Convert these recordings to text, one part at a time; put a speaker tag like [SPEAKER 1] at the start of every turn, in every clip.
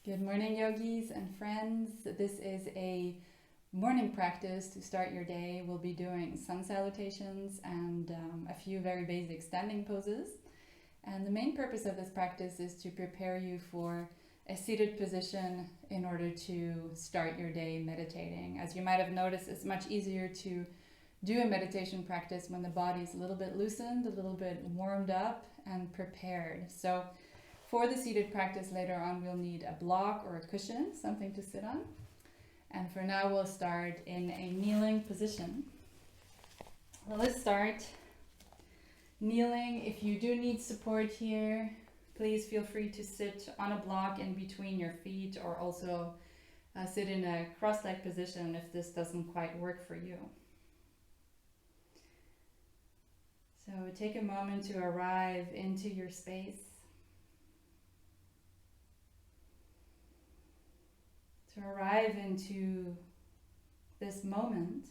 [SPEAKER 1] Good morning, yogis and friends. This is a morning practice to start your day. We'll be doing Sun Salutations and a few very basic standing poses. And the main purpose of this practice is to prepare you for a seated position in order to start your day meditating. As you might have noticed, it's much easier to do a meditation practice when the body is a little bit loosened, a little bit warmed up and prepared. So for the seated practice later on, we'll need a block or a cushion, something to sit on. And for now, we'll start in a kneeling position. Well, let's start kneeling. If you do need support here, please feel free to sit on a block in between your feet, or also sit in a cross-legged position if this doesn't quite work for you. So take a moment to arrive into your space. To arrive into this moment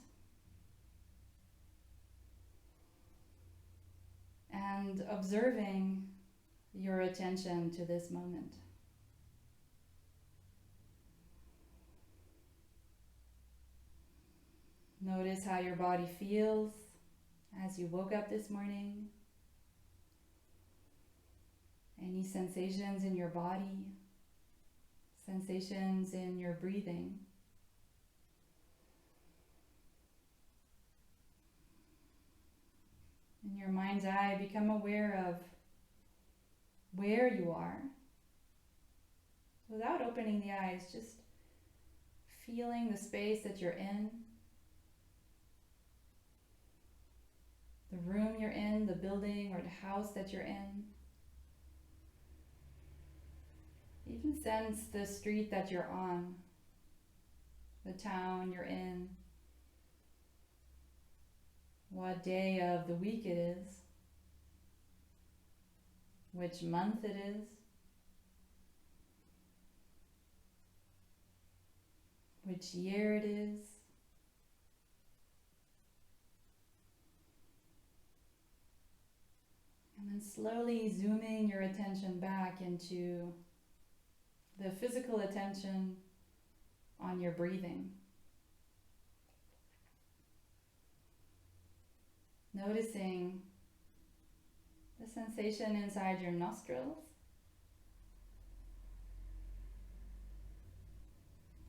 [SPEAKER 1] and observing your attention to this moment. Notice how your body feels as you woke up this morning. Any sensations in your body? Sensations in your breathing. In your mind's eye, become aware of where you are. Without opening the eyes, just feeling the space that you're in. The room you're in, the building or the house that you're in. Even sense the street that you're on, the town you're in, what day of the week it is, which month it is, which year it is. And then slowly zooming your attention back into the physical attention on your breathing. Noticing the sensation inside your nostrils.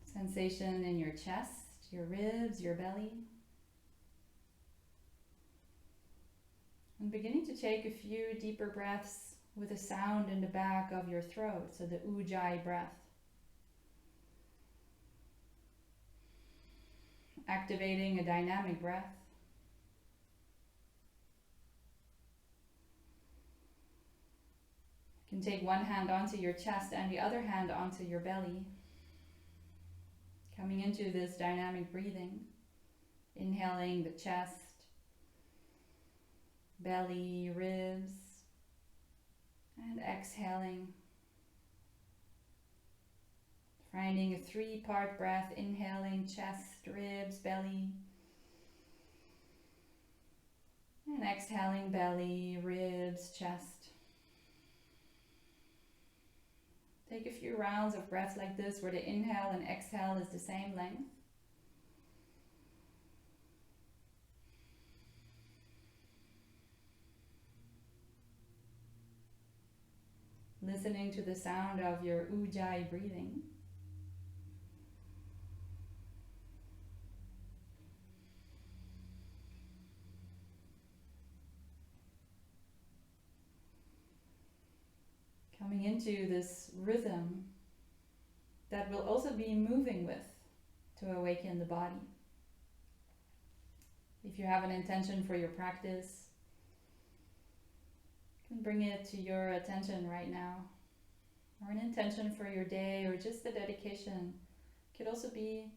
[SPEAKER 1] Sensation in your chest, your ribs, your belly. And beginning to take a few deeper breaths with a sound in the back of your throat, so the ujjayi breath. Activating a dynamic breath. You can take one hand onto your chest and the other hand onto your belly. Coming into this dynamic breathing. Inhaling the chest, belly, ribs. And exhaling, finding a 3-part breath, inhaling chest, ribs, belly, and exhaling belly, ribs, chest. Take a few rounds of breaths like this where the inhale and exhale is the same length. Listening to the sound of your ujjayi breathing. Coming into this rhythm that will also be moving with to awaken the body. If you have an intention for your practice, bring it to your attention right now, or an intention for your day, or just a dedication. It could also be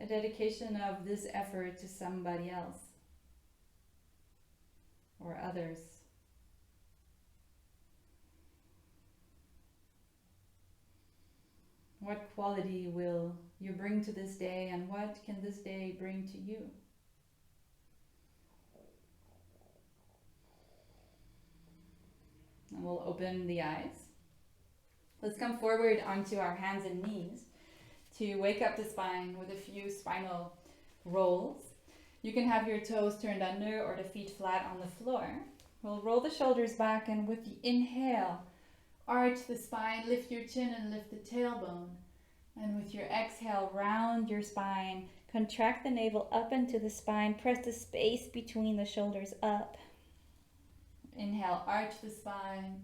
[SPEAKER 1] a dedication of this effort to somebody else or others. What quality will you bring to this day, and what can this day bring to you? And we'll open the eyes. Let's come forward onto our hands and knees to wake up the spine with a few spinal rolls. You can have your toes turned under or the feet flat on the floor. We'll roll the shoulders back, and with the inhale, arch the spine, lift your chin and lift the tailbone. And with your exhale, round your spine, contract the navel up into the spine, press the space between the shoulders up. Inhale, arch the spine,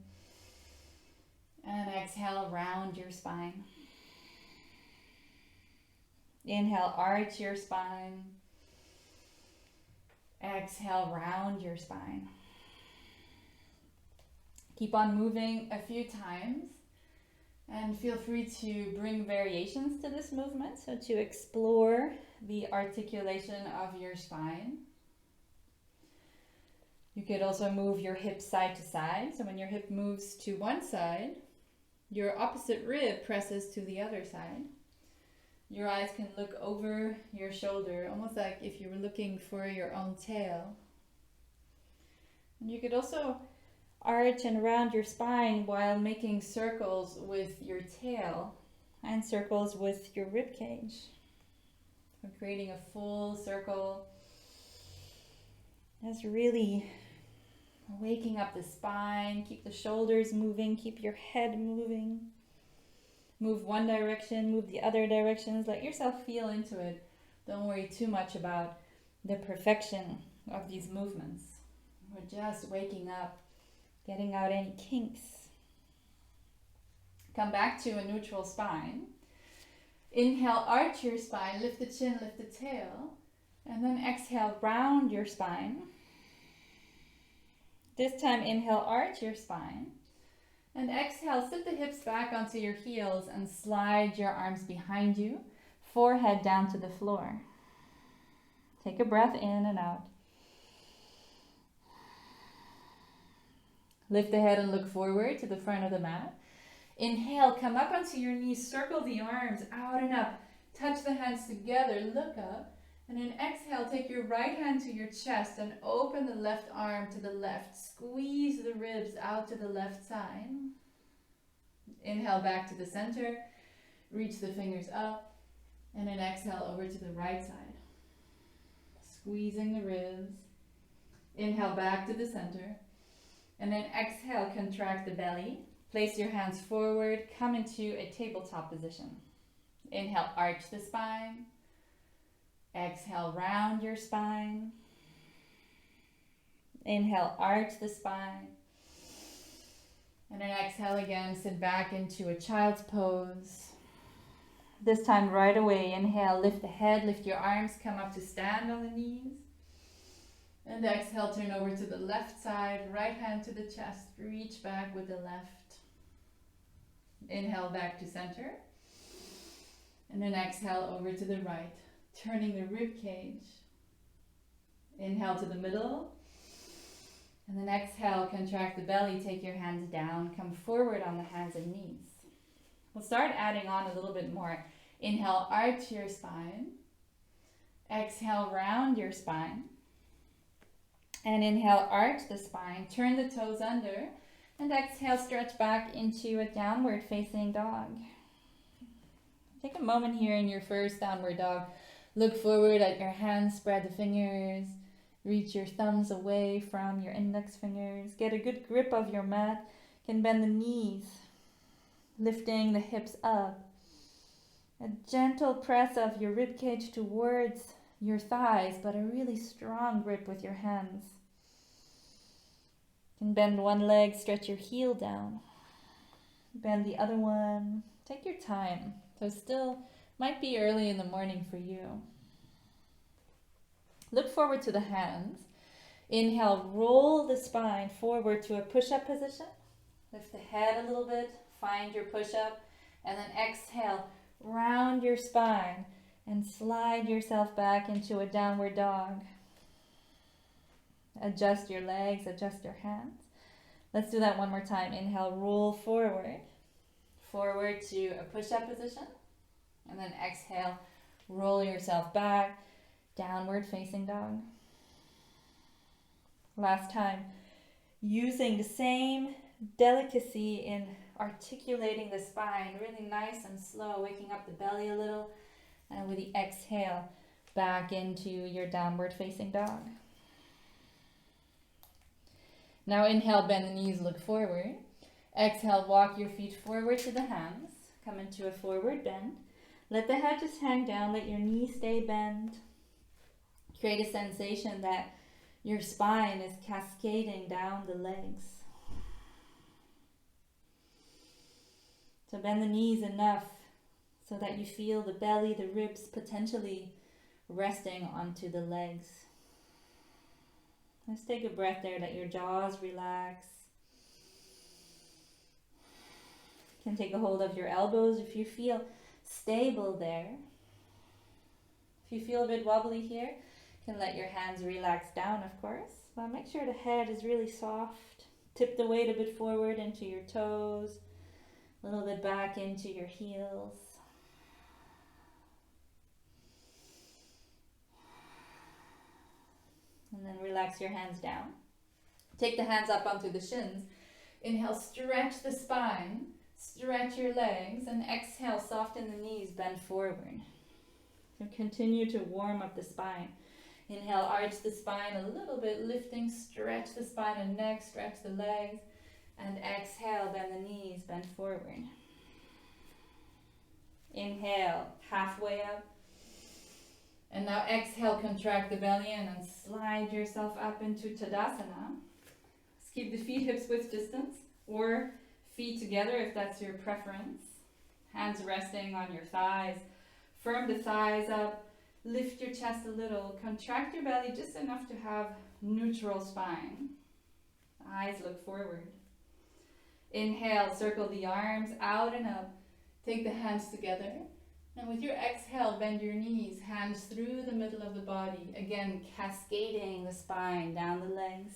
[SPEAKER 1] and exhale, round your spine. Inhale, arch your spine. Exhale, round your spine. Keep on moving a few times, and feel free to bring variations to this movement, so to explore the articulation of your spine. You could also move your hips side to side, so when your hip moves to one side, your opposite rib presses to the other side. Your eyes can look over your shoulder, almost like if you were looking for your own tail. And you could also arch and round your spine while making circles with your tail and circles with your rib cage. So creating a full circle. That's really waking up the spine. Keep the shoulders moving, keep your head moving. Move one direction, move the other directions. Let yourself feel into it. Don't worry too much about the perfection of these movements. We're just waking up, getting out any kinks. Come back to a neutral spine. Inhale, arch your spine, lift the chin, lift the tail. And then exhale, round your spine. This time, inhale, arch your spine. And exhale, sit the hips back onto your heels and slide your arms behind you, forehead down to the floor. Take a breath in and out. Lift the head and look forward to the front of the mat. Inhale, come up onto your knees, circle the arms out and up. Touch the hands together, look up. And then exhale, take your right hand to your chest and open the left arm to the left. Squeeze the ribs out to the left side. Inhale back to the center. Reach the fingers up. And then exhale over to the right side. Squeezing the ribs. Inhale back to the center. And then exhale, contract the belly. Place your hands forward. Come into a tabletop position. Inhale, arch the spine. Exhale, round your spine. Inhale, arch the spine. And then exhale again, sit back into a child's pose. This time right away, inhale, lift the head, lift your arms, come up to stand on the knees. And exhale, turn over to the left side, right hand to the chest, reach back with the left. Inhale back to center. And then exhale over to the right. Turning the rib cage. Inhale to the middle. And then exhale, contract the belly, take your hands down, come forward on the hands and knees. We'll start adding on a little bit more. Inhale, arch your spine. Exhale, round your spine. And inhale, arch the spine, turn the toes under. And exhale, stretch back into a downward facing dog. Take a moment here in your first downward dog. Look forward at your hands, spread the fingers, reach your thumbs away from your index fingers. Get a good grip of your mat. You can bend the knees, lifting the hips up. A gentle press of your rib cage towards your thighs, but a really strong grip with your hands. You can bend one leg, stretch your heel down. Bend the other one. Take your time. So still might be early in the morning for you. Look forward to the hands. Inhale, roll the spine forward to a push-up position. Lift the head a little bit, find your push-up, and then exhale, round your spine and slide yourself back into a downward dog. Adjust your legs, adjust your hands. Let's do that one more time. Inhale, roll forward to a push-up position. And then exhale, roll yourself back, downward facing dog. Last time, using the same delicacy in
[SPEAKER 2] articulating the spine, really nice and slow, waking up the belly a little. And with the exhale, back into your downward facing dog. Now inhale, bend the knees, look forward. Exhale, walk your feet forward to the hands. Come into a forward bend. Let the head just hang down, let your knees stay bent. Create a sensation that your spine is cascading down the legs. So bend the knees enough so that you feel the belly, the ribs potentially resting onto the legs. Let's take a breath there, let your jaws relax. You can take a hold of your elbows if you feel stable there. If you feel a bit wobbly here, you can let your hands relax down, of course. But make sure the head is really soft. Tip the weight a bit forward into your toes, a little bit back into your heels. And then relax your hands down. Take the hands up onto the shins. Inhale, stretch the spine, stretch your legs, and exhale, soften the knees, bend forward. So continue to warm up the spine. Inhale, arch the spine a little bit, lifting, stretch the spine and neck, stretch the legs, and exhale, bend the knees, bend forward. Inhale, halfway up. And now exhale, contract the belly in and slide yourself up into Tadasana. Just keep the feet hips width distance or feet together if that's your preference. Hands resting on your thighs. Firm the thighs up. Lift your chest a little. Contract your belly just enough to have neutral spine. Eyes look forward. Inhale, circle the arms out and up. Take the hands together. And with your exhale, bend your knees, hands through the middle of the body. Again, cascading the spine down the legs.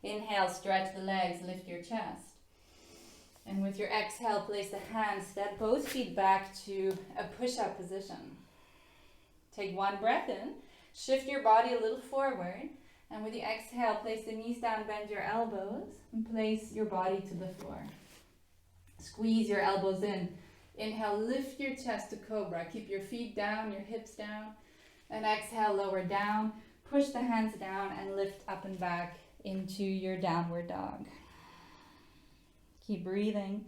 [SPEAKER 2] Inhale, stretch the legs, lift your chest. And with your exhale, place the hands, step both feet back to a push-up position. Take one breath in, shift your body a little forward. And with the exhale, place the knees down, bend your elbows, and place your body to the floor. Squeeze your elbows in. Inhale, lift your chest to cobra. Keep your feet down, your hips down. And exhale, lower down. Push the hands down and lift up and back into your downward dog. Keep breathing.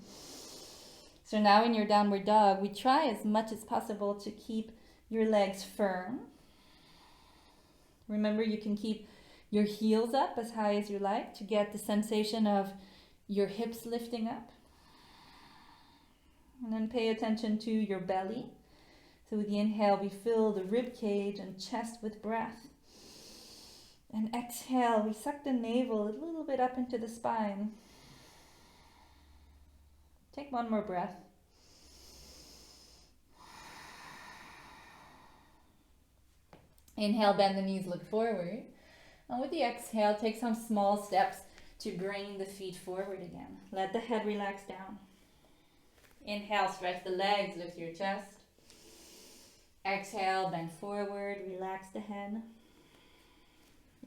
[SPEAKER 2] So now in your downward dog, we try as much as possible to keep your legs firm. Remember, you can keep your heels up as high as you like to get the sensation of your hips lifting up. And then pay attention to your belly. So with the inhale, we fill the rib cage and chest with breath. And exhale, we suck the navel a little bit up into the spine. Take one more breath. Inhale, bend the knees, look forward. And with the exhale, take some small steps to bring the feet forward again. Let the head relax down. Inhale, stretch the legs, lift your chest. Exhale, bend forward, relax the head.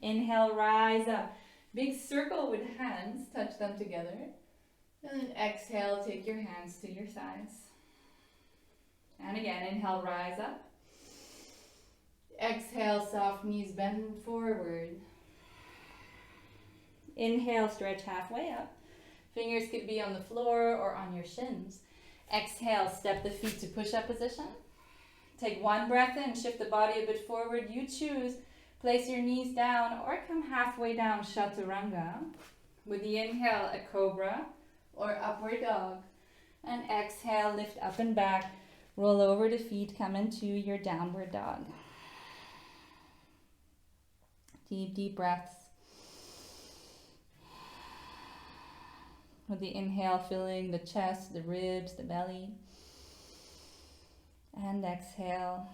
[SPEAKER 2] Inhale, rise up. Big circle with hands, touch them together. And then exhale, take your hands to your thighs. And again, inhale, rise up. Exhale, soft knees, bend forward. Inhale, stretch halfway up. Fingers could be on the floor or on your shins. Exhale, step the feet to push-up position. Take one breath in, shift the body a bit forward. You choose. Place your knees down or come halfway down, chaturanga. With the inhale, a cobra or upward dog. And exhale, lift up and back. Roll over the feet, come into your downward dog. Deep, deep breaths. With the inhale, filling the chest, the ribs, the belly. And exhale,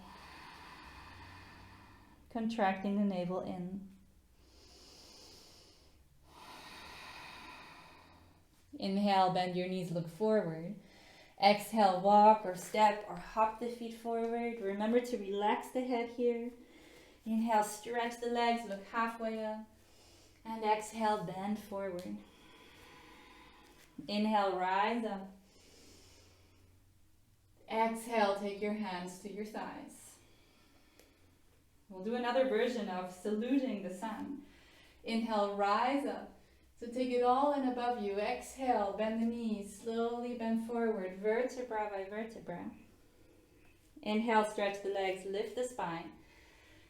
[SPEAKER 2] contracting the navel in. Inhale, bend your knees, look forward. Exhale, walk or step or hop the feet forward. Remember to relax the head here. Inhale, stretch the legs, look halfway up. And exhale, bend forward. Inhale, rise up. Exhale, take your hands to your thighs. We'll do another version of saluting the sun. Inhale, rise up. So take it all in above you. Exhale, bend the knees, slowly bend forward, vertebra by vertebra. Inhale, stretch the legs, lift the spine.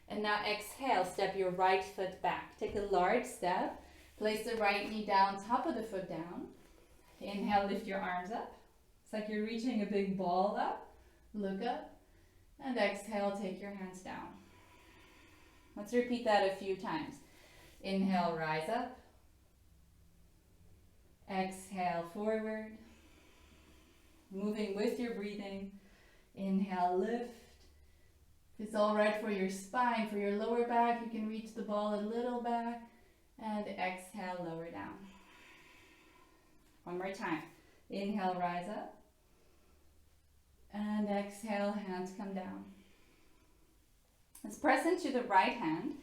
[SPEAKER 2] And now exhale, step your right foot back. Take a large step. Place the right knee down, top of the foot down. Inhale, lift your arms up. It's like you're reaching a big ball up. Look up. And exhale, take your hands down. Let's repeat that a few times. Inhale, rise up. Exhale, forward. Moving with your breathing. Inhale, lift. If it's all right for your spine, for your lower back, you can reach the ball a little back. And exhale, lower down. One more time. Inhale, rise up. And exhale, hands come down. Let's press into the right hand.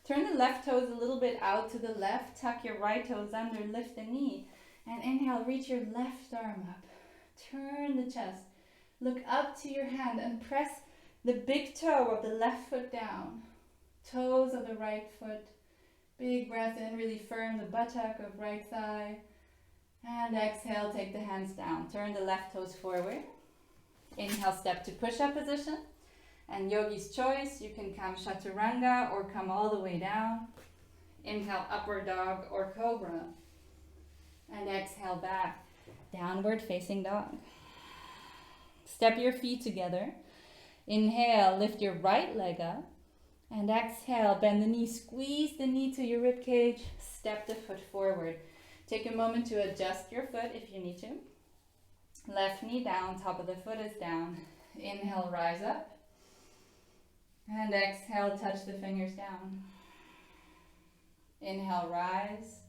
[SPEAKER 2] Turn the left toes a little bit out to the left. Tuck your right toes under, lift the knee. And inhale, reach your left arm up. Turn the chest. Look up to your hand and press the big toe of the left foot down. Toes of the right foot. Big breath in, really firm the buttock of right thigh. And exhale, take the hands down. Turn the left toes forward. Inhale, step to push-up position. And yogi's choice, you can come chaturanga or come all the way down. Inhale, upward dog or cobra. And exhale back, downward facing dog. Step your feet together. Inhale, lift your right leg up. And exhale, bend the knee, squeeze the knee to your rib cage. Step the foot forward. Take a moment to adjust your foot if you need to. Left knee down, top of the foot is down. Inhale, rise up. And exhale, touch the fingers down. Inhale, rise.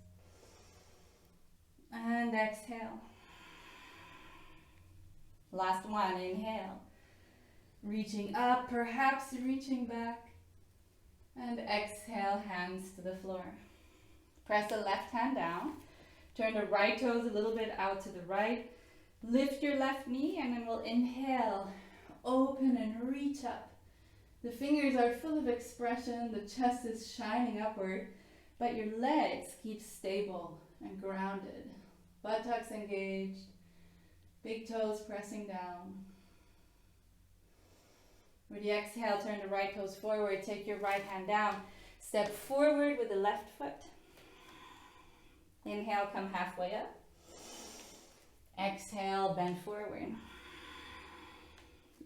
[SPEAKER 2] And exhale. Last one, inhale. Reaching up, perhaps reaching back. And exhale, hands to the floor. Press the left hand down. Turn the right toes a little bit out to the right. Lift your left knee and then we'll inhale. Open and reach up. The fingers are full of expression. The chest is shining upward. But your legs keep stable and grounded. Buttocks engaged. Big toes pressing down. With the exhale, turn the right toes forward. Take your right hand down. Step forward with the left foot. Inhale, come halfway up. Exhale, bend forward.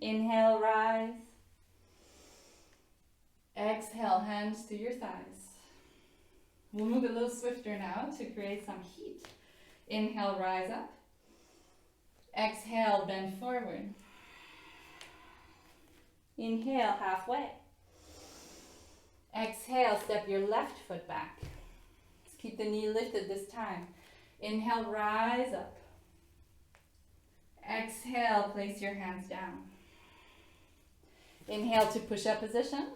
[SPEAKER 2] Inhale, rise. Exhale, hands to your thighs. We'll move a little swifter now to create some heat. Inhale, rise up. Exhale, bend forward. Inhale, halfway. Exhale, step your left foot back. Let's keep the knee lifted this time. Inhale, rise up. Exhale, place your hands down. Inhale to push-up position.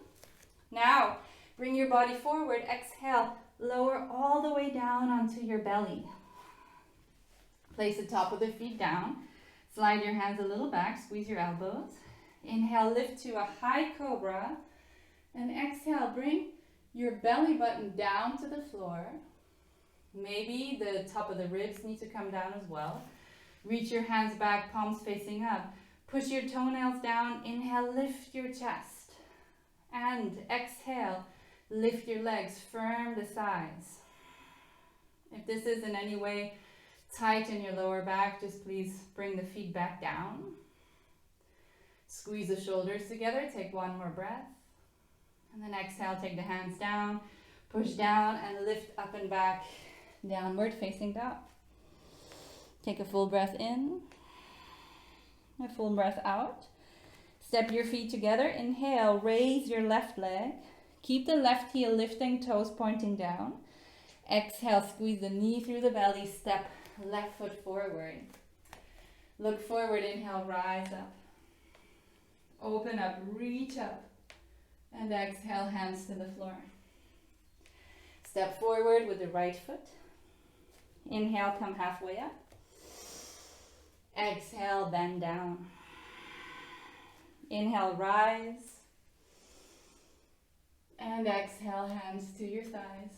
[SPEAKER 2] Now, bring your body forward. Exhale, lower all the way down onto your belly. Place the top of the feet down. Slide your hands a little back, squeeze your elbows. Inhale, lift to a high cobra. And exhale, bring your belly button down to the floor. Maybe the top of the ribs need to come down as well. Reach your hands back, palms facing up. Push your toenails down. Inhale, lift your chest. And exhale, lift your legs, firm the thighs. If this is in any way tight in your lower back, just please bring the feet back down. Squeeze the shoulders together, take one more breath. And then exhale, take the hands down, push down and lift up and back, downward facing dog. Take a full breath in, a full breath out. Step your feet together, inhale, raise your left leg. Keep the left heel lifting, toes pointing down. Exhale, squeeze the knee through the belly, step left foot forward. Look forward, inhale, rise up. Open up, reach up. And exhale, hands to the floor. Step forward with the right foot. Inhale, come halfway up. Exhale, bend down. Inhale, rise. And exhale, hands to your thighs.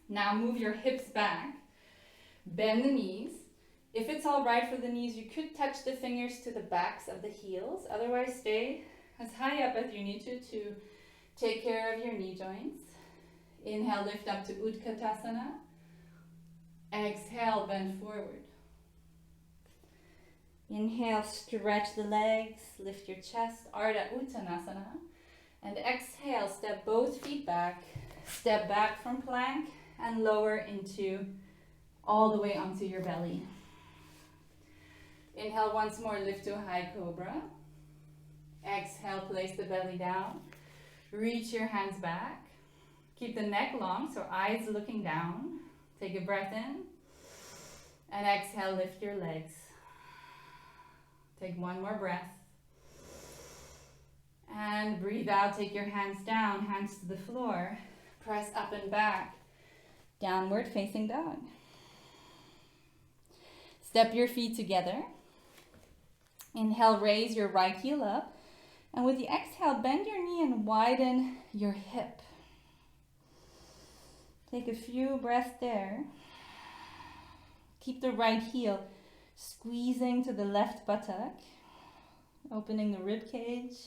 [SPEAKER 2] Now move your hips back. Bend the knees. If it's all right for the knees, you could touch the fingers to the backs of the heels. Otherwise, stay as high up as you need to take care of your knee joints. Inhale, lift up to Utkatasana. Exhale, bend forward. Inhale, stretch the legs, lift your chest, Ardha Uttanasana. And exhale, step both feet back, step back from plank and lower into all the way onto your belly. Inhale once more, lift to a high cobra. Exhale, place the belly down. Reach your hands back. Keep the neck long, so eyes looking down. Take a breath in. And exhale, lift your legs. Take one more breath. And breathe out, take your hands down, hands to the floor. Press up and back. Downward facing dog. Step your feet together. Inhale, raise your right heel up. And with the exhale, bend your knee and widen your hip. Take a few breaths there. Keep the right heel squeezing to the left buttock, opening the rib cage.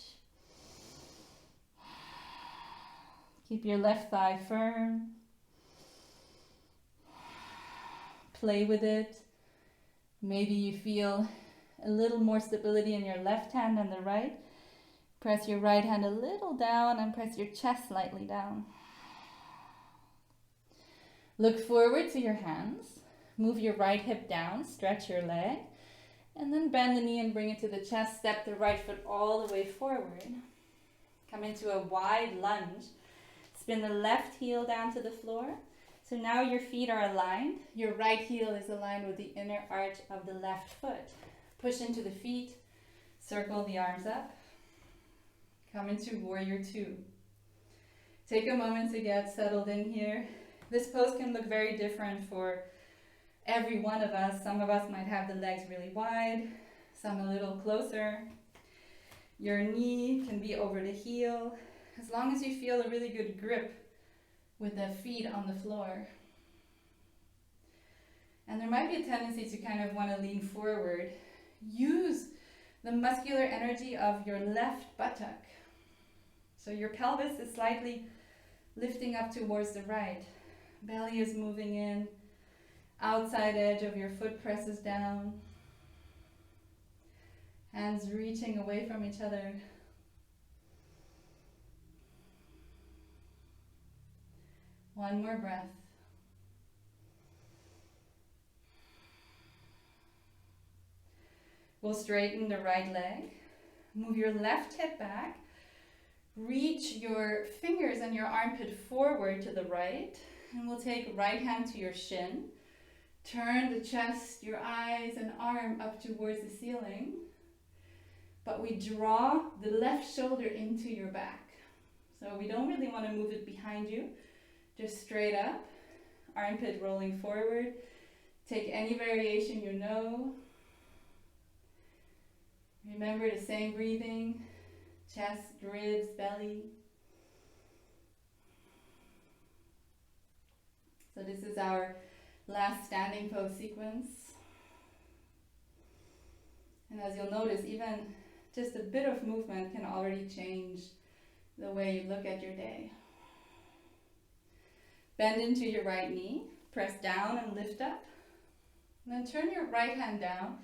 [SPEAKER 2] Keep your left thigh firm. Play with it. Maybe you feel a little more stability in your left hand than the right. Press your right hand a little down and press your chest slightly down. Look forward to your hands. Move your right hip down, stretch your leg, and then bend the knee and bring it to the chest. Step the right foot all the way forward. Come into a wide lunge. Spin the left heel down to the floor. So now your feet are aligned. Your right heel is aligned with the inner arch of the left foot. Push into the feet. Circle the arms up. Come into Warrior Two. Take a moment to get settled in here. This pose can look very different for every one of us. Some of us might have the legs really wide, some a little closer. Your knee can be over the heel, as long as you feel a really good grip with the feet on the floor. And there might be a tendency to kind of want to lean forward. Use the muscular energy of your left buttock. So your pelvis is slightly lifting up towards the right. Belly is moving in. Outside edge of your foot presses down. Hands reaching away from each other. One more breath. We'll straighten the right leg. Move your left hip back. Reach your fingers and your armpit forward to the right. And we'll take right hand to your shin. Turn the chest, your eyes and arm up towards the ceiling. But we draw the left shoulder into your back. So we don't really want to move it behind you. Just straight up. Armpit rolling forward. Take any variation you know. Remember the same breathing. Chest, ribs, belly. So this is our last standing pose sequence. And as you'll notice, even just a bit of movement can already change the way you look at your day. Bend into your right knee, press down and lift up. And then turn your right hand down.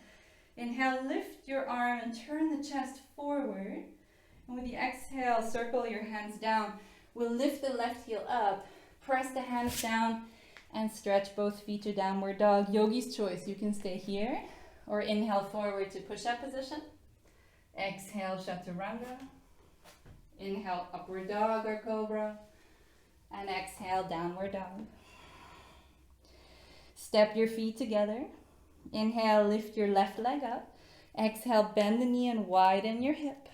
[SPEAKER 2] Inhale, lift your arm and turn the chest forward. And with the exhale, circle your hands down. We'll lift the left heel up, press the hands down, and stretch both feet to downward dog. Yogi's choice. You can stay here or inhale forward to push-up position. Exhale, chaturanga. Inhale, upward dog or cobra. And exhale, downward dog. Step your feet together. Inhale, lift your left leg up. Exhale, bend the knee and widen your hip.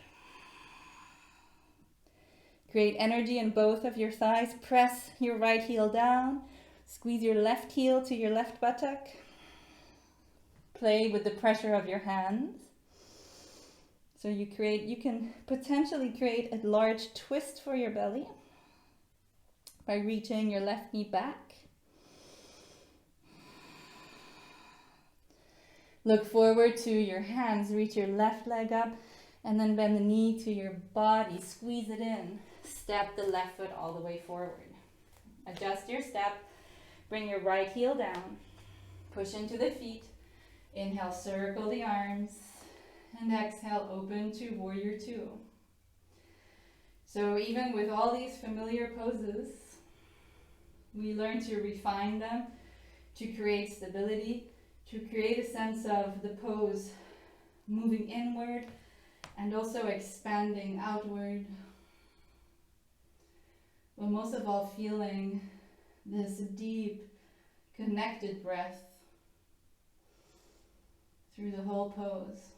[SPEAKER 2] Create energy in both of your thighs. Press your right heel down. Squeeze your left heel to your left buttock. play with the pressure of your hands. So you can potentially create a large twist for your belly by reaching your left knee back. Look forward to your hands, reach your left leg up, and then bend the knee to your body, squeeze it in. Step the left foot all the way forward. Adjust your step, bring your right heel down, push into the feet. Inhale, circle the arms, and exhale, open to warrior two. So even with all these familiar poses, we learn to refine them, to create stability, to create a sense of the pose moving inward and also expanding outward. But most of all, feeling this deep, connected breath through the whole pose.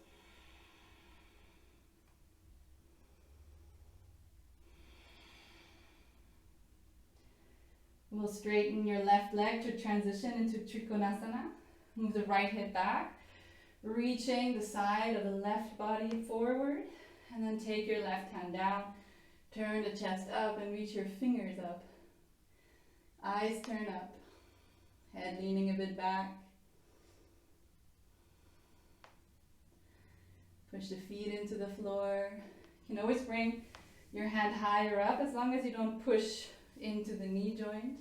[SPEAKER 2] We'll straighten your left leg to transition into Trikonasana. Move the right hip back, reaching the side of the left body forward, and then take your left hand down, turn the chest up and reach your fingers up. Eyes turn up, head leaning a bit back. Push the feet into the floor. You can always bring your hand higher up as long as you don't push into the knee joint.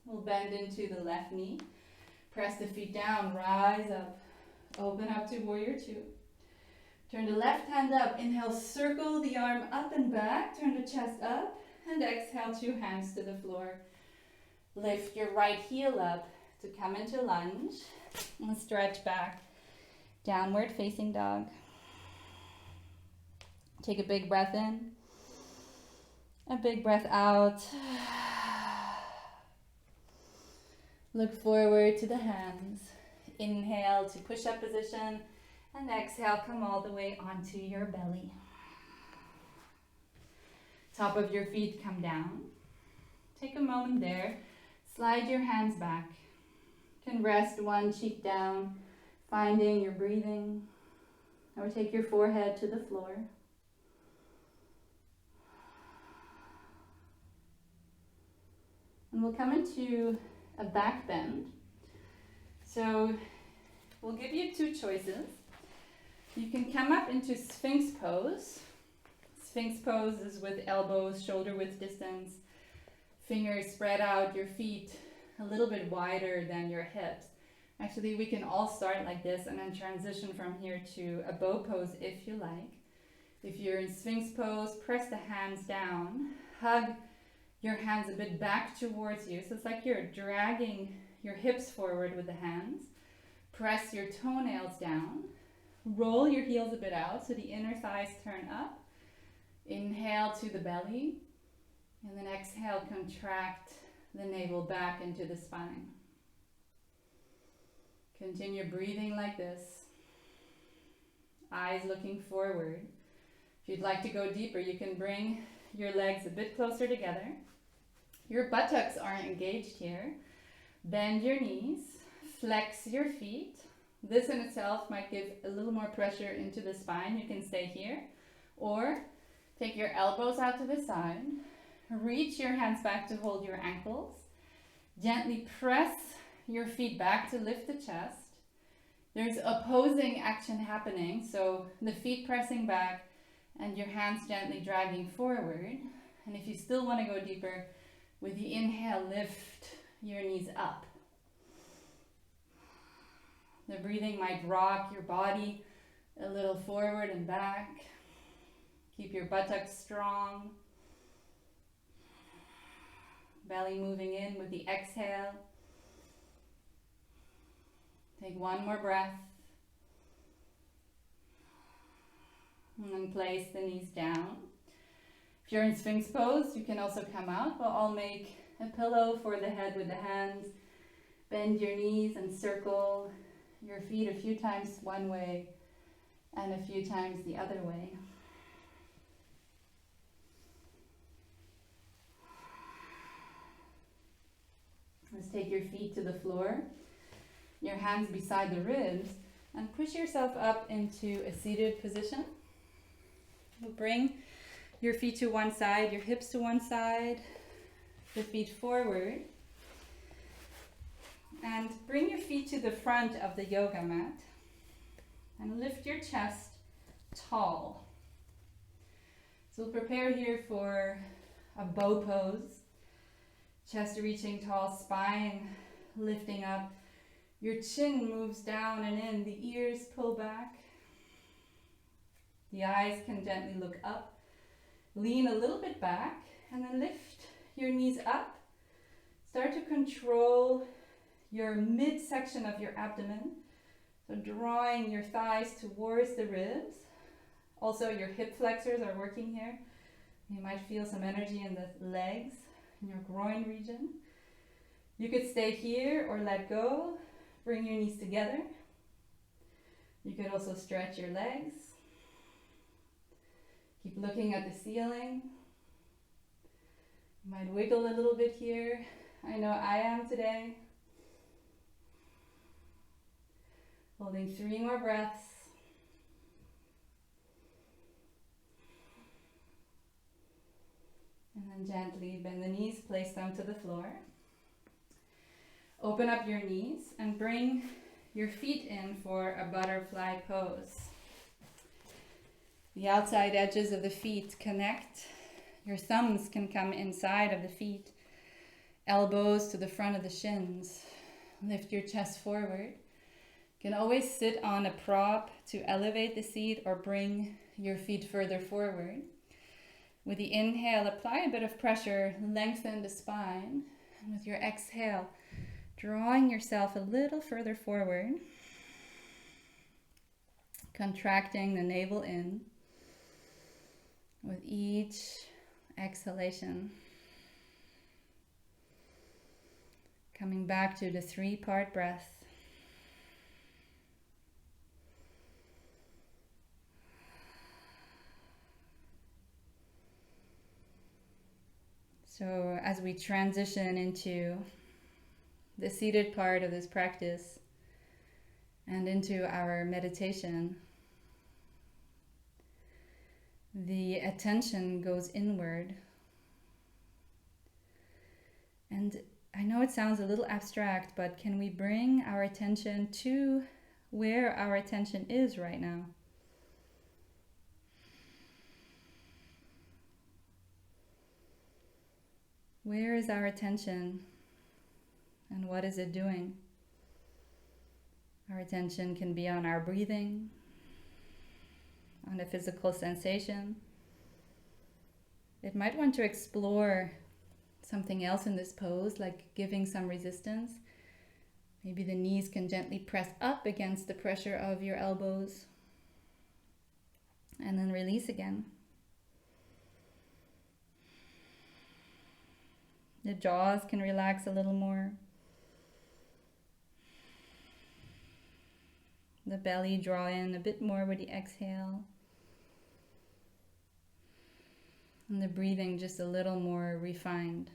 [SPEAKER 2] We'll bend into the left knee. Press the feet down, rise up. Open up to warrior two. Turn the left hand up. Inhale, circle the arm up and back. Turn the chest up. And exhale, two hands to the floor. Lift your right heel up to come into lunge. And stretch back. Downward facing dog. Take a big breath in. A big breath out. Look forward to the hands. Inhale to push-up position, and exhale, come all the way onto your belly. Top of your feet come down. Take a moment there. Slide your hands back. You can rest one cheek down, finding your breathing, or take your forehead to the floor. And we'll come into a back bend. So we'll give you two choices. You can come up into Sphinx Pose. Sphinx Pose is with elbows, shoulder width distance, fingers spread out, your feet a little bit wider than your hips. Actually, we can all start like this and then transition from here to a bow pose if you like. If you're in Sphinx Pose, press the hands down, hug your hands a bit back towards you. So it's like you're dragging your hips forward with the hands. Press your toenails down. Roll your heels a bit out so the inner thighs turn up. Inhale to the belly. And then exhale, contract the navel back into the spine. Continue breathing like this. Eyes looking forward. If you'd like to go deeper, you can bring your legs a bit closer together. Your buttocks are engaged here. Bend your knees, flex your feet. This in itself might give a little more pressure into the spine. You can stay here, or take your elbows out to the side. Reach your hands back to hold your ankles. Gently press your feet back to lift the chest. There's opposing action happening, so the feet pressing back and your hands gently dragging forward. And if you still want to go deeper, with the inhale, lift your knees up. The breathing might rock your body a little forward and back. Keep your buttocks strong. Belly moving in with the exhale. Take one more breath. And then place the knees down. If you're in Sphinx Pose, you can also come out. We'll all make a pillow for the head with the hands. Bend your knees and circle your feet a few times one way and a few times the other way.
[SPEAKER 1] Just take your feet to the floor, your hands beside the ribs, and push yourself up into a seated position. You'll bring your feet to one side, your hips to one side, the feet forward. And bring your feet to the front of the yoga mat and lift your chest tall. So we'll prepare here for a bow pose. Chest reaching tall, spine lifting up. Your chin moves down and in, the ears pull back. The eyes can gently look up. Lean a little bit back and then lift your knees up. Start to control your midsection of your abdomen. So drawing your thighs towards the ribs. Also your hip flexors are working here. You might feel some energy in the legs, in your groin region. You could stay here or let go. Bring your knees together. You could also stretch your legs. Keep looking at the ceiling. You might wiggle a little bit here. I know I am today. Holding 3 more breaths. And then gently bend the knees, place them to the floor. Open up your knees and bring your feet in for a butterfly pose. The outside edges of the feet connect. Your thumbs can come inside of the feet. Elbows to the front of the shins. Lift your chest forward. You can always sit on a prop to elevate the seat or bring your feet further forward. With the inhale, apply a bit of pressure, lengthen the spine. And with your exhale, drawing yourself a little further forward. Contracting the navel in. With each exhalation. Coming back to the 3-part breath. So as we transition into the seated part of this practice and into our meditation, the attention goes inward. And I know it sounds a little abstract, but can we bring our attention to where our attention is right now? Where is our attention and what is it doing? Our attention can be on our breathing, on a physical sensation. It might want to explore something else in this pose, like giving some resistance. Maybe the knees can gently press up against the pressure of your elbows and then release again. The jaws can relax a little more. The belly draw in a bit more with the exhale. And the breathing just a little more refined.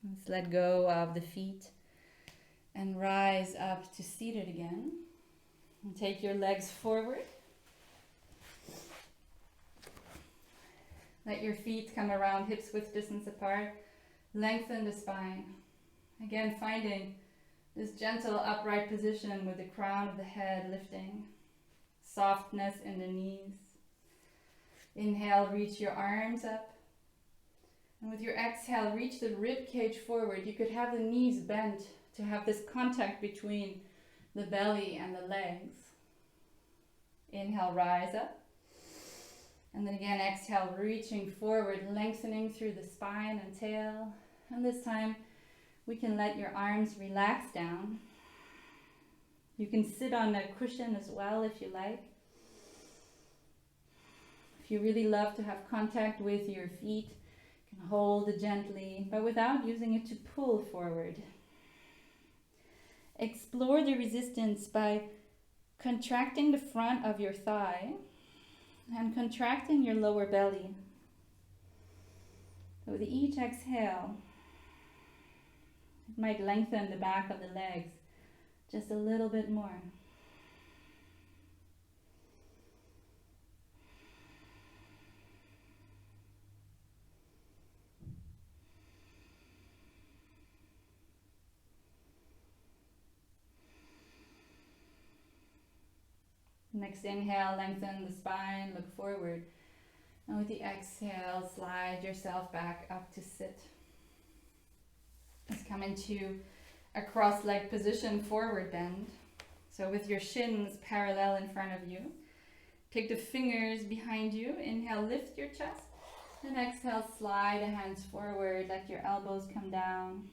[SPEAKER 1] Let's let go of the feet and rise up to seated again. And take your legs forward. Let your feet come around hips width distance apart. Lengthen the spine. Again, finding this gentle upright position with the crown of the head lifting. Softness in the knees. Inhale, reach your arms up. And with your exhale, reach the rib cage forward. You could have the knees bent to have this contact between the belly and the legs. Inhale, rise up. And then again, exhale, reaching forward, lengthening through the spine and tail. And this time, we can let your arms relax down. You can sit on a cushion as well if you like. If you really love to have contact with your feet, you can hold it gently, but without using it to pull forward. Explore the resistance by contracting the front of your thigh and contracting your lower belly.
[SPEAKER 2] So with each exhale, it might lengthen the back of the legs just a little bit more. Next inhale, lengthen the spine, look forward. And with the exhale, slide yourself back up to sit. Let's come into a cross-leg position, forward bend. So with your shins parallel in front of you, take the fingers behind you. Inhale, lift your chest. And exhale, slide the hands forward, let your elbows come down.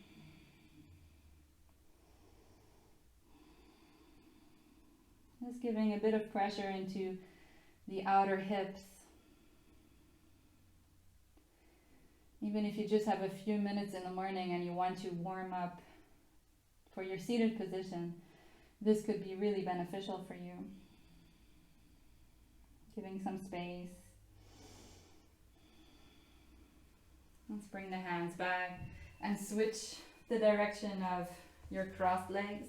[SPEAKER 2] Just giving a bit of pressure into the outer hips. Even if you just have a few minutes in the morning and you want to warm up for your seated position, this could be really beneficial for you. Giving some space. Let's bring the hands back and switch the direction of your crossed legs.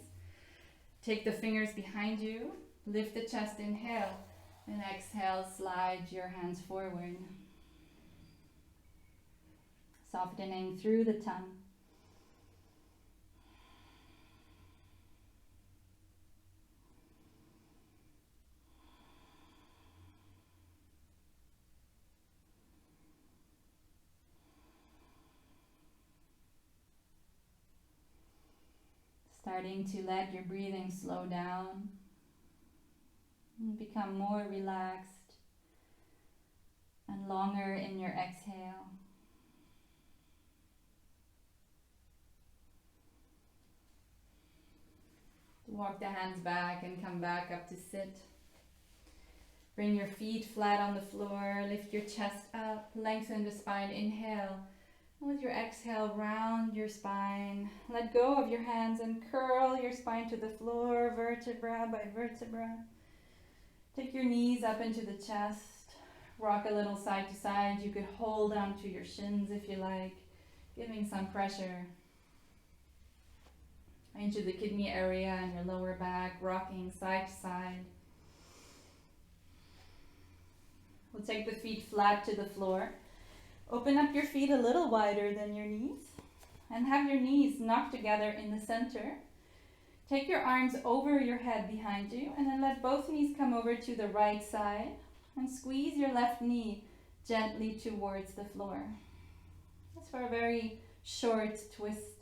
[SPEAKER 2] Take the fingers behind you, lift the chest, inhale, and exhale, slide your hands forward. Softening through the tongue. Starting to let your breathing slow down and become more relaxed and longer in your exhale. Walk the hands back and come back up to sit. Bring your feet flat on the floor, lift your chest up, lengthen the spine, inhale. And with your exhale, round your spine. Let go of your hands and curl your spine to the floor, vertebra by vertebra. Take your knees up into the chest. Rock a little side to side. You could hold onto your shins if you like, giving some pressure into the kidney area and your lower back, rocking side to side. We'll take the feet flat to the floor. Open up your feet a little wider than your knees and have your knees knocked together in the center. Take your arms over your head behind you and then let both knees come over to the right side and squeeze your left knee gently towards the floor. That's for a very short twist.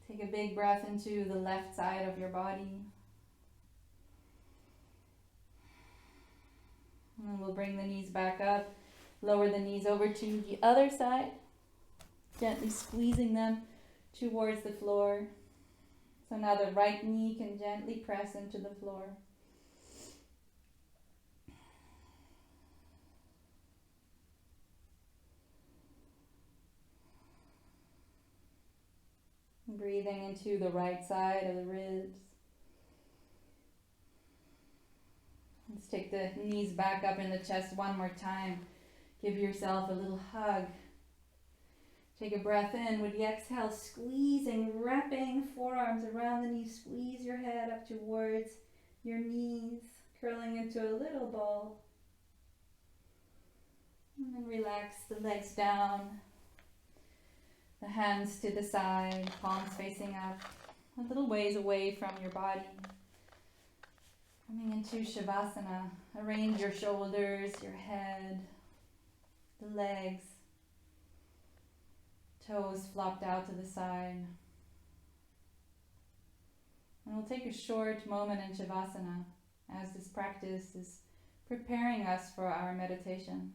[SPEAKER 2] Take a big breath into the left side of your body. And then we'll bring the knees back up, lower the knees over to the other side, gently squeezing them towards the floor. So now the right knee can gently press into the floor. Breathing into the right side of the ribs. Let's take the knees back up in the chest one more time. Give yourself a little hug. Take a breath in with the exhale, squeezing, wrapping forearms around the knees. Squeeze your head up towards your knees, curling into a little ball. And then relax the legs down. The hands to the side, palms facing up, a little ways away from your body. Coming into Shavasana, arrange your shoulders, your head, the legs, toes flopped out to the side. And we'll take a short moment in Shavasana as this practice is preparing us for our meditation.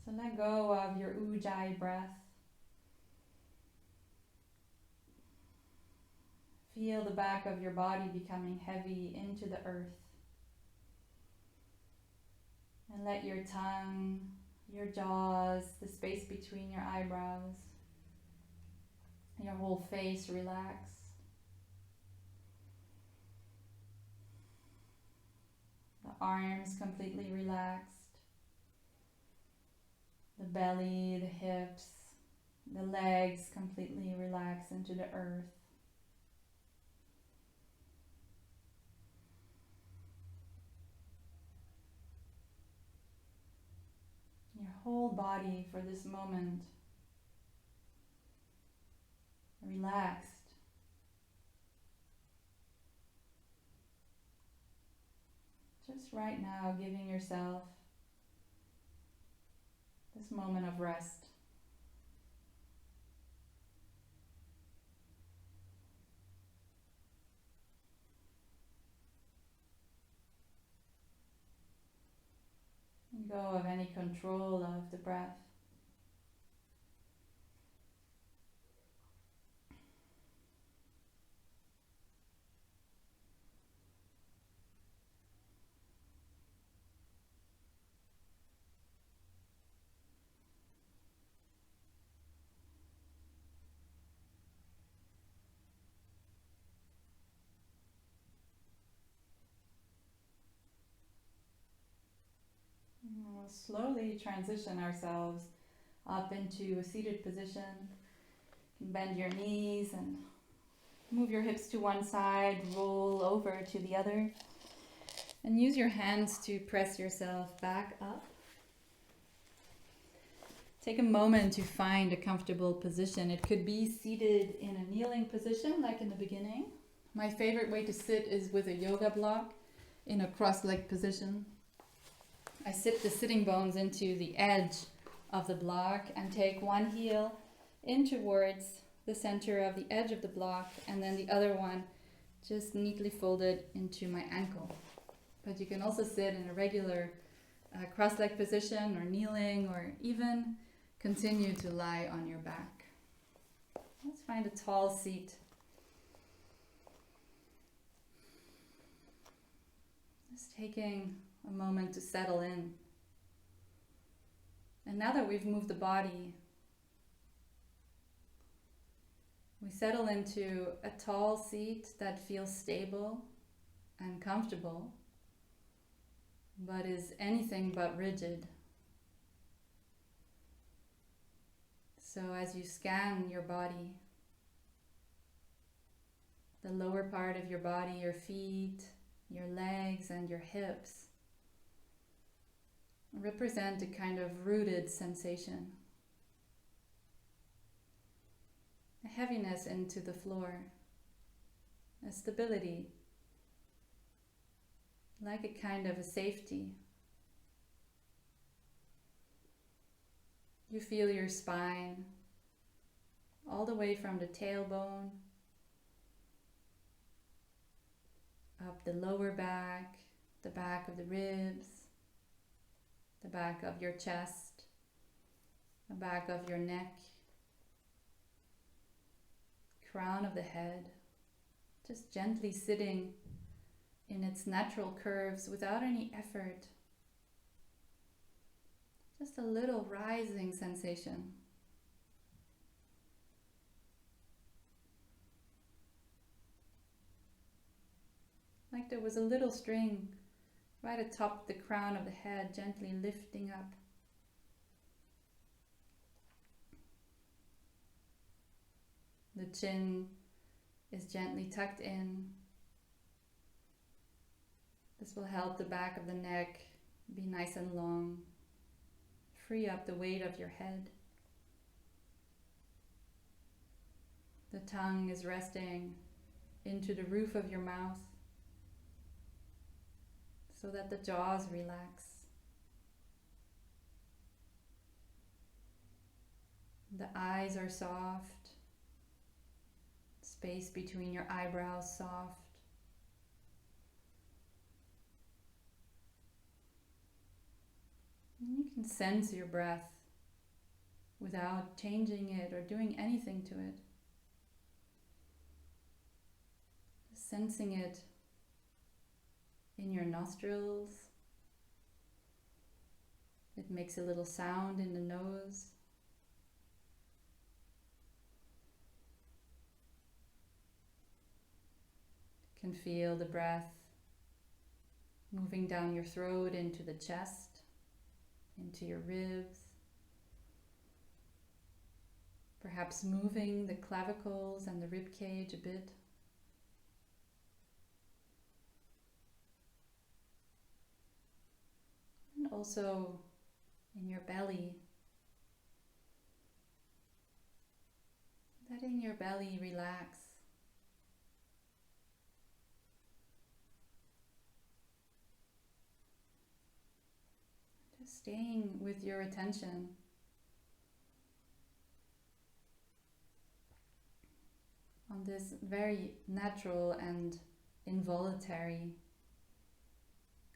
[SPEAKER 2] So let go of your ujjayi breath. Feel the back of your body becoming heavy into the earth. And let your tongue, your jaws, the space between your eyebrows, your whole face relax.
[SPEAKER 1] arms completely relaxed. The belly, the hips, the legs completely relax into the earth. Your whole body for this moment relaxed. Just right now, giving yourself this moment of rest. Let go of any control of the breath. We'll slowly transition ourselves up into a seated position. You can bend your knees and move your hips to one side, roll over to the other, and use your hands to press yourself back up. Take a moment to find a comfortable position. It could be seated in a kneeling position like in the beginning. My favorite way to sit is with a yoga block in a cross-legged position. I sit the sitting bones into the edge of the block and take one heel in towards the center of the edge of the block, and then the other one just neatly folded into my ankle. But you can also sit in a regular cross-legged position or kneeling, or even continue to lie on your back. Let's find a tall seat. Just taking a moment to settle in. And now that we've moved the body, we settle into a tall seat that feels stable and comfortable, but is anything but rigid. So as you scan your body, the lower part of your body, your feet, your legs, and your hips represent a kind of rooted sensation, a heaviness into the floor, a stability, like a kind of a safety. You feel your spine all the way from the tailbone up the lower back, the back of the ribs, the back of your chest, the back of your neck, crown of the head, just gently sitting in its natural curves without any effort. Just a little rising sensation. Like there was a little string right atop the crown of the head, gently lifting up. The chin is gently tucked in. This will help the back of the neck be nice and long. Free up the weight of your head. The tongue is resting into the roof of your mouth so that the jaws relax. The eyes are soft. Space between your eyebrows soft. And you can sense your breath without changing it or doing anything to it. Just sensing it in your nostrils. It makes a little sound in the nose. You can feel the breath moving down your throat into the chest, into your ribs. Perhaps moving the clavicles and the rib cage a bit. And also in your belly. Letting your belly relax. Just staying with your attention on this very natural and involuntary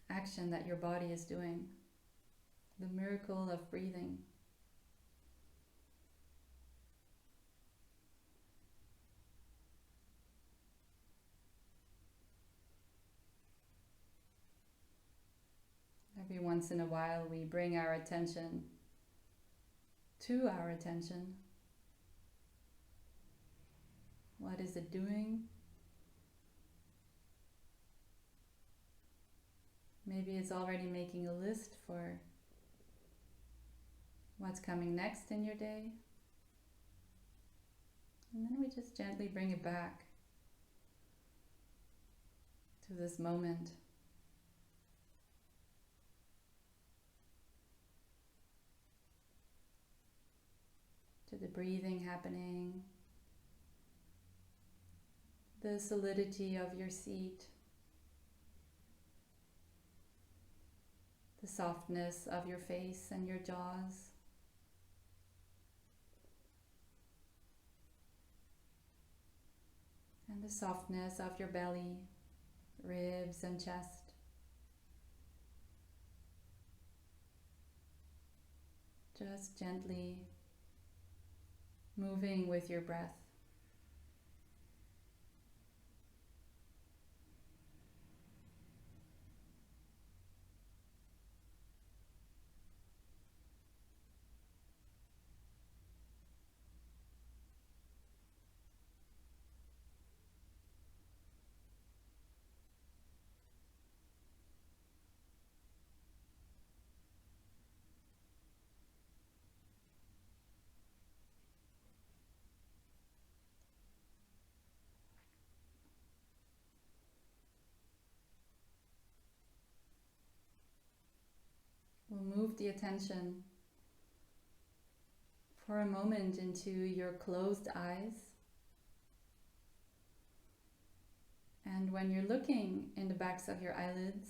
[SPEAKER 1] action that your body is doing. The miracle of breathing. Every once in a while we bring our attention to our attention. What is it doing? Maybe it's already making a list for what's coming next in your day. And then we just gently bring it back to this moment. To the breathing happening, the solidity of your seat, the softness of your face and your jaws, and the softness of your belly, ribs and chest. Just gently moving with your breath. We'll move the attention for a moment into your closed eyes. And when you're looking in the backs of your eyelids,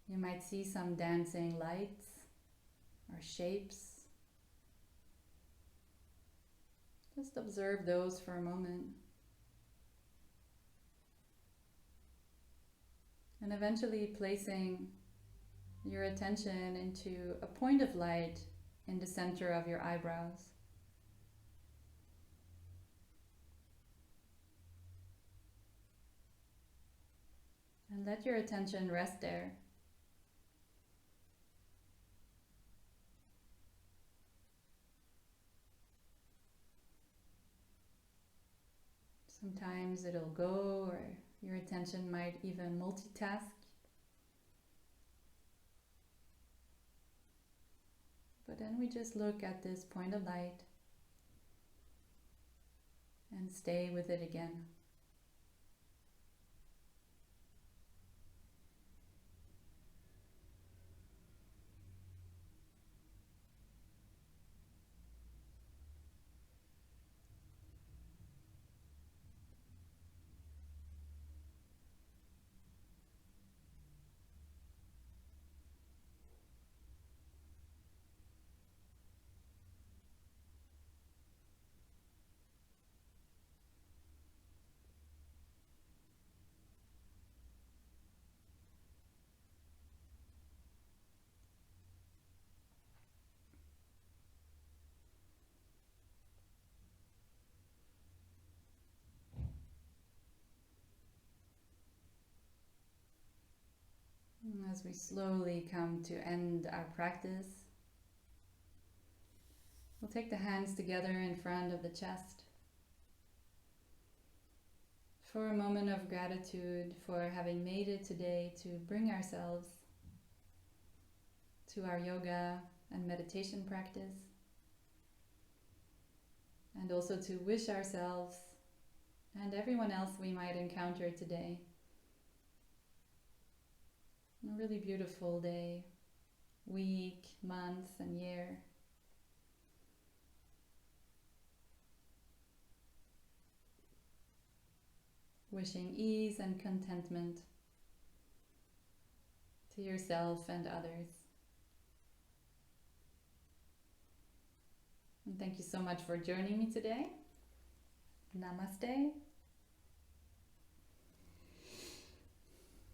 [SPEAKER 1] you might see some dancing lights or shapes. Just observe those for a moment. And eventually placing your attention into a point of light in the center of your eyebrows. And let your attention rest there. Sometimes it'll go, or your attention might even multitask. But then we just look at this point of light and stay with it again. As we slowly come to end our practice, we'll take the hands together in front of the chest. for a moment of gratitude for having made it today to bring ourselves to our yoga and meditation practice, and also to wish ourselves and everyone else we might encounter today a really beautiful day, week, month, and year. Wishing ease and contentment to yourself and others. And thank you so much for joining me today. Namaste.